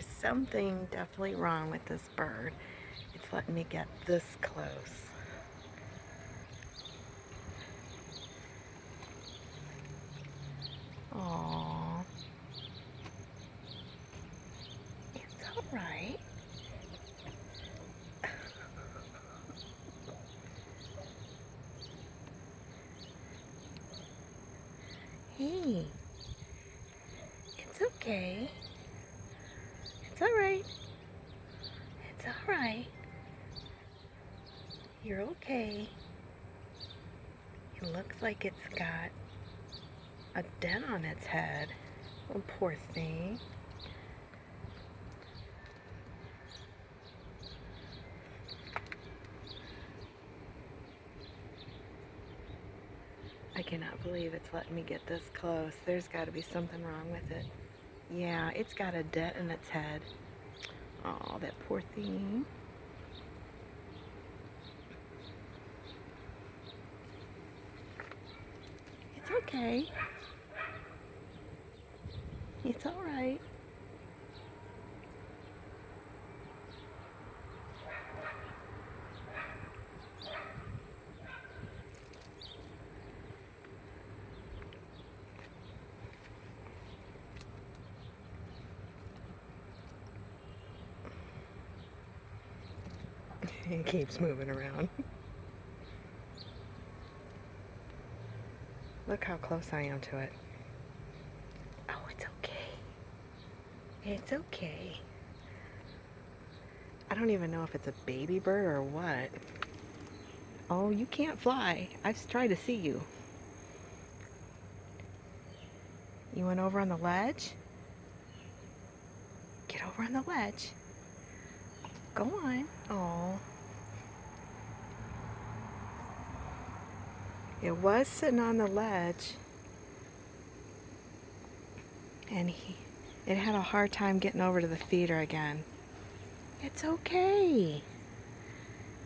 There's something definitely wrong with this bird. It's letting me get this close. Aww. It's all right. Hey, it's okay. It's all right. It's all right. You're okay. It looks like it's got a dent on its head. Oh, poor thing. I cannot believe it's letting me get this close. There's got to be something wrong with it. Yeah, it's got a dent in its head. Oh, that poor thing. It's okay. It's all right. It keeps moving around. Look how close I am to it. Oh, it's okay. It's okay. I don't even know if it's a baby bird or what. Oh, you can't fly. I've tried to see you. You went over on the ledge? Get over on the ledge. Go on. Oh. It was sitting on the ledge. And it had a hard time getting over to the feeder again. It's okay.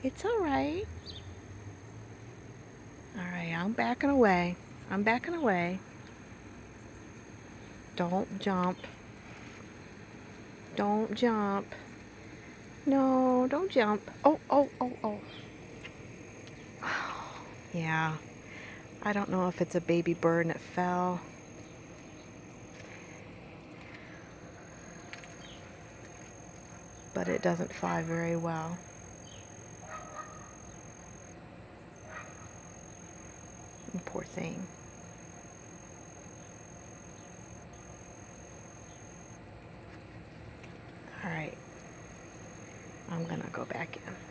It's all right. All right, I'm backing away. I'm backing away. Don't jump. Don't jump. No, don't jump. Oh, oh, oh, oh. Yeah. I don't know if it's a baby bird and it fell. But it doesn't fly very well. Poor thing. All right. I'm gonna go back in.